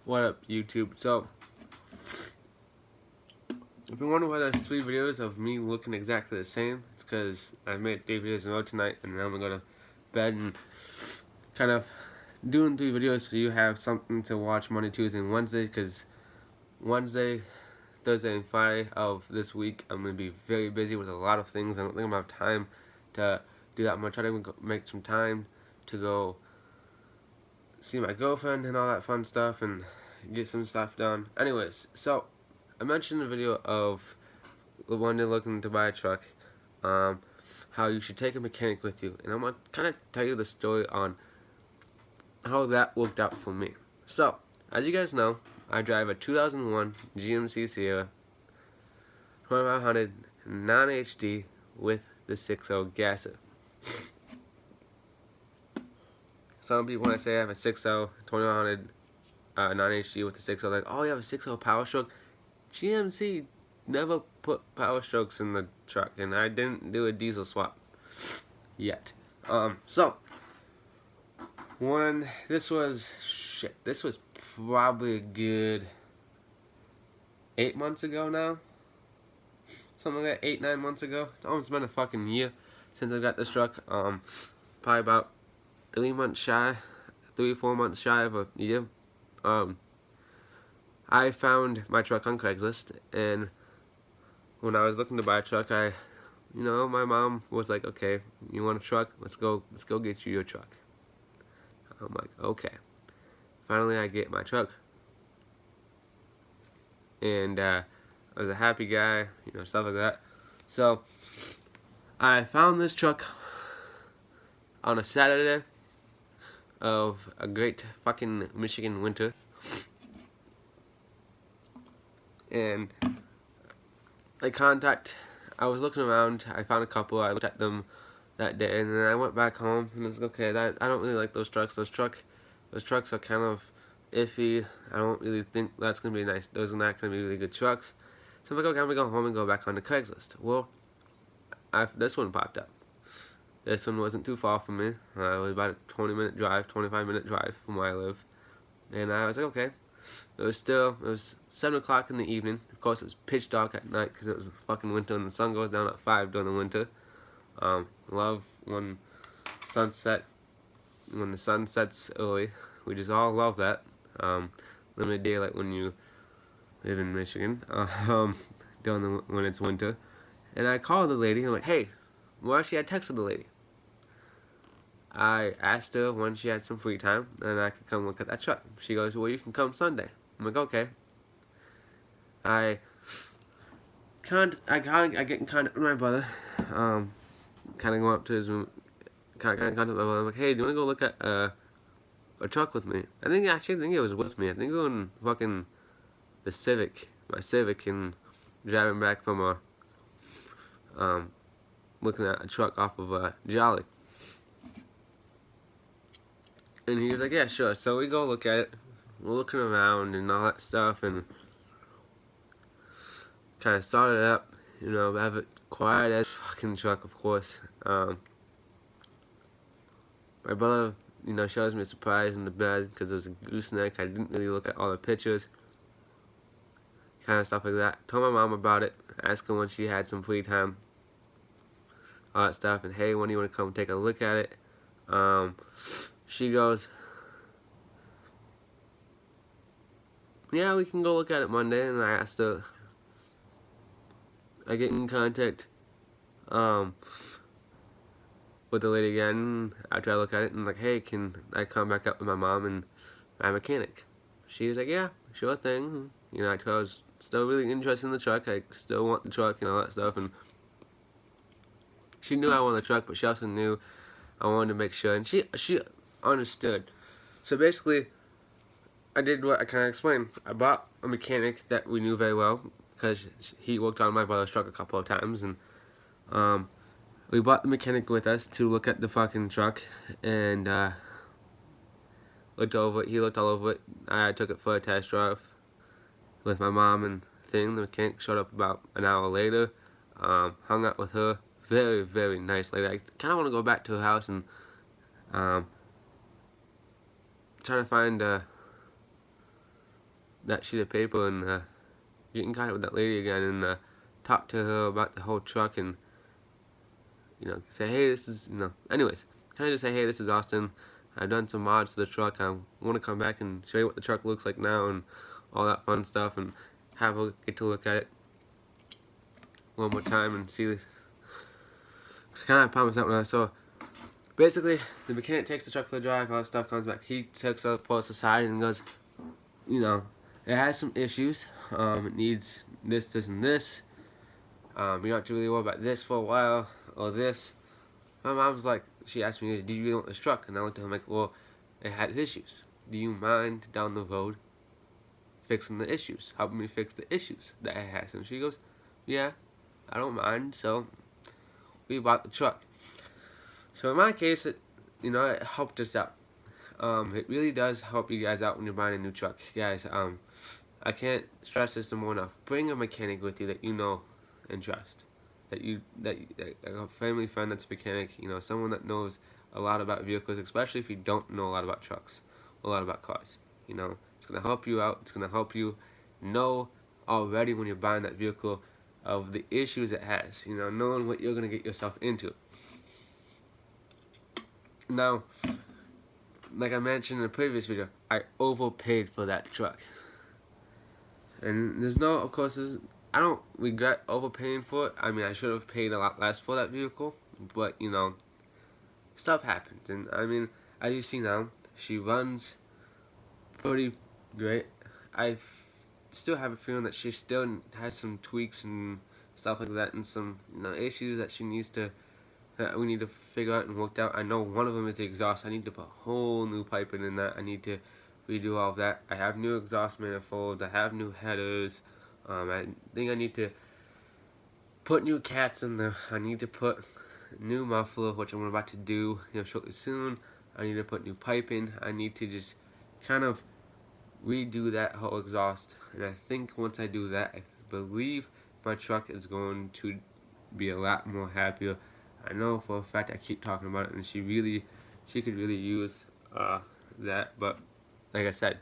What up, YouTube? So, if you wonder why there's 3 videos of me looking exactly the same, it's because I made 3 videos in a row tonight, and then I'm gonna go to bed and kind of doing 3 videos so you have something to watch Monday, Tuesday, and Wednesday. Because Wednesday, Thursday, and Friday of this week, I'm gonna be very busy with a lot of things. I don't think I'm gonna have time to do that. I'm gonna try to make some time to go see my girlfriend and all that fun stuff and get some stuff done. Anyways, so I mentioned in the video of the one day looking to buy a truck, how you should take a mechanic with you, and I'm gonna kind of tell you the story on how that worked out for me. So, as you guys know, I drive a 2001 GMC Sierra 2500 non-HD with the 6.0 gasser. Some people, when I say I have a 6.0 2100 non-HD with the 6.0, like, oh, you have a 6.0 Power Stroke. GMC never put Power Strokes in the truck, and I didn't do a diesel swap yet. So when this was probably a good 8 months ago now, something like that, 8-9 months ago. It's almost been a fucking year since I got this truck. Probably about 3 months shy, 3-4 months shy of a year. I found my truck on Craigslist, and when I was looking to buy a truck, my mom was like, okay, you want a truck? Let's go get you your truck. I'm like, okay. Finally, I get my truck. And I was a happy guy, stuff like that. So, I found this truck on a Saturday of a great fucking Michigan winter. And I was looking around, I found a couple, I looked at them that day, and then I went back home, and I was like, okay, I don't really like those trucks. Those trucks are kind of iffy. I don't really think that's going to be nice. Those are not going to be really good trucks. So I'm like, okay, I'm going to go home and go back on the Craigslist. Well, this one popped up. This one wasn't too far from me. It was about a 25-minute drive from where I live. And I was like, okay. It was 7 o'clock in the evening. Of course, it was pitch dark at night because it was fucking winter and the sun goes down at 5 during the winter. Love when the sun sets early. We just all love that. Limited daylight when you live in Michigan, when it's winter. And I called the lady, and I'm like, hey, well, actually, I texted the lady. I asked her when she had some free time, and I could come look at that truck. She goes, well, you can come Sunday. I'm like, okay. I get in contact with my brother, kind of go up to his room, kind of contact my brother. I'm like, hey, do you want to go look at a truck with me? I think it was with me. I think we were in fucking my Civic, and driving back from looking at a truck off of Jolly. And he was like, yeah, sure. So we go look at it. We're looking around and all that stuff, and kind of started it up, have it quiet as fucking truck, of course. My brother, shows me a surprise in the bed because it was a gooseneck. I didn't really look at all the pictures, kind of stuff like that. Told my mom about it, asked her when she had some free time, all that stuff, and hey, when do you want to come take a look at it? She goes, yeah, we can go look at it Monday. And I asked her, I get in contact with the lady again after I look at it, and like, hey, can I come back up with my mom and my mechanic? She was like, yeah, sure thing. I was still really interested in the truck. I still want the truck and all that stuff, and she knew I wanted the truck, but she also knew I wanted to make sure, and she understood. So basically, I did what I kind of explained. I bought a mechanic that we knew very well because he worked on my brother's truck a couple of times, and we brought the mechanic with us to look at the fucking truck, and looked over it. He looked all over it. I took it for a test drive with my mom and thing. The mechanic showed up about an hour later. Hung out with her. Very, very nice lady. I kind of want to go back to her house and try to find that sheet of paper and get in contact with that lady again and talk to her about the whole truck and, you know, say, hey, this is, you know, anyways, kind of just say, hey, this is Austin. I've done some mods to the truck. I want to come back and show you what the truck looks like now and all that fun stuff, and have a get to look at it one more time and see this. Kind of promised that when I saw. Basically, the mechanic takes the truck for the drive, all that stuff comes back. He takes it, pulls aside, and goes, you know, it has some issues. It needs this, this, and this. You don't have to really worry about this for a while, or this. My mom's like, she asked me, do you really want this truck? And I looked at her like, well, it had issues. Do you mind down the road fixing the issues? Helping me fix the issues that it has? And she goes, yeah, I don't mind. So we bought the truck. So in my case, it helped us out. It really does help you guys out when you're buying a new truck, guys. I can't stress this more enough. Bring a mechanic with you that you know and trust. That a family friend that's a mechanic. You know, someone that knows a lot about vehicles, especially if you don't know a lot about trucks, a lot about cars. You know, it's gonna help you out. It's gonna help you know already when you're buying that vehicle of the issues it has. You know, knowing what you're gonna get yourself into. Now, like I mentioned in the previous video, I overpaid for that truck. And there's no, of course, I don't regret overpaying for it. I mean, I should have paid a lot less for that vehicle, but, you know, stuff happens. And, I mean, as you see now, she runs pretty great. I still have a feeling that she still has some tweaks and stuff like that, and some, you know, issues that she needs to, that we need to figure out and work out. I know one of them is the exhaust. I need to put a whole new piping in that. I need to redo all of that. I have new exhaust manifolds. I have new headers. I think I need to put new cats in there. I need to put new muffler, which I'm about to do, you know, shortly soon. I need to put new piping. I need to just kind of redo that whole exhaust. And I think once I do that, I believe my truck is going to be a lot more happier. I know for a fact I keep talking about it, and she could really use that. But like I said,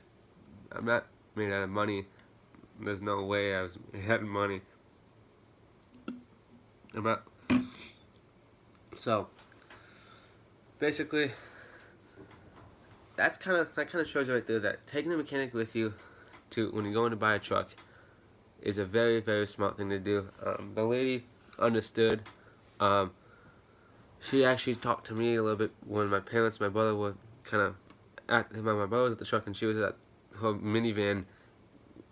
I'm not made out of money. There's no way I was made out of money. I'm not. So basically, that kind of shows you right there that taking a mechanic with you to when you're going to buy a truck is a very, very smart thing to do. The lady understood. She actually talked to me a little bit when my brother were kind of my brother was at the truck, and she was at her minivan,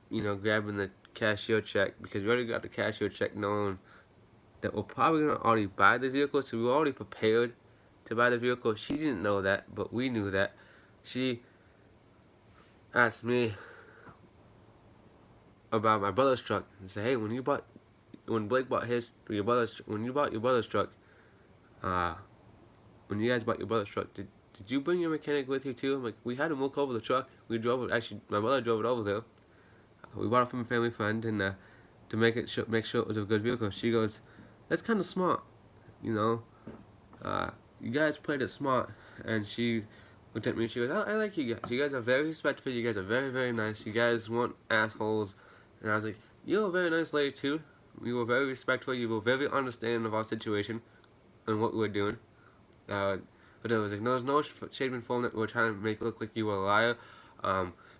you know, grabbing the cashier check, because we already got the cashier check knowing that we're probably going to already buy the vehicle, so we were already prepared to buy the vehicle. She didn't know that, but we knew that. She asked me about my brother's truck and said, hey, when you bought your brother's truck, when you guys bought your brother's truck, did you bring your mechanic with you too? I'm like, we had him look over the truck. We drove it. Actually, my brother drove it over there. We bought it from a family friend, and to make sure it was a good vehicle. She goes, that's kind of smart, you know. You guys played it smart. And she looked at me and she goes, I like you guys. You guys are very respectful. You guys are very, very nice. You guys weren't assholes. And I was like, you're a very nice lady too. You were very respectful. You were very understanding of our situation and what we were doing. But it was like, no, there's no shape and form that we're trying to make it look like you were a liar.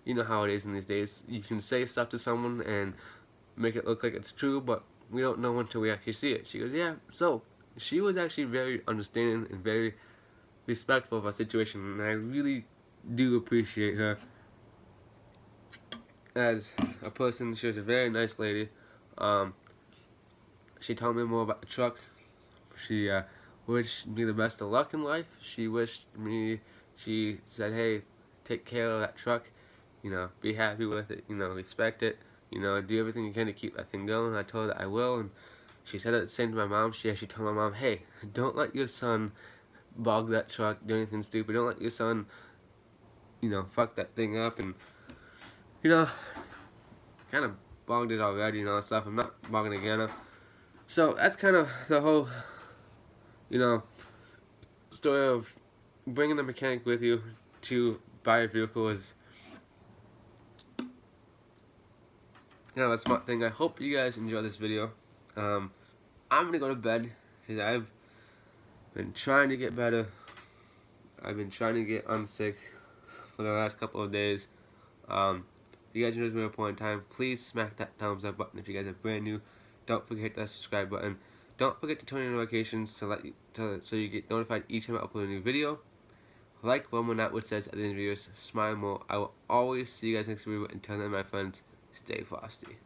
You know how it is in these days. You can say stuff to someone and make it look like it's true, but we don't know until we actually see it. She goes, yeah. So she was actually very understanding and very respectful of our situation, and I really do appreciate her as a person. She was a very nice lady. She told me more about the truck. She wished me the best of luck in life. She said, hey, take care of that truck, you know, be happy with it, you know, respect it, you know, do everything you can to keep that thing going. I told her that I will, and she said it the same to my mom. She actually told my mom, hey, don't let your son bog that truck, do anything stupid. Don't let your son, you know, fuck that thing up. And, you know, kind of bogged it already and all that stuff. I'm not bogging it again. So that's kind of the whole, you know, story of bringing a mechanic with you to buy a vehicle. Is kind of a smart thing. I hope you guys enjoy this video. I'm gonna go to bed because I've been trying to get better. I've been trying to get unsick for the last couple of days. If you guys enjoyed this video point in time, please smack that thumbs up button. If you guys are brand new, don't forget to hit that subscribe button. Don't forget to turn on notifications so you get notified each time I upload a new video. Like one more not what says at the end of the videos, smile more. I will always see you guys next video. Until then, my friends, stay frosty.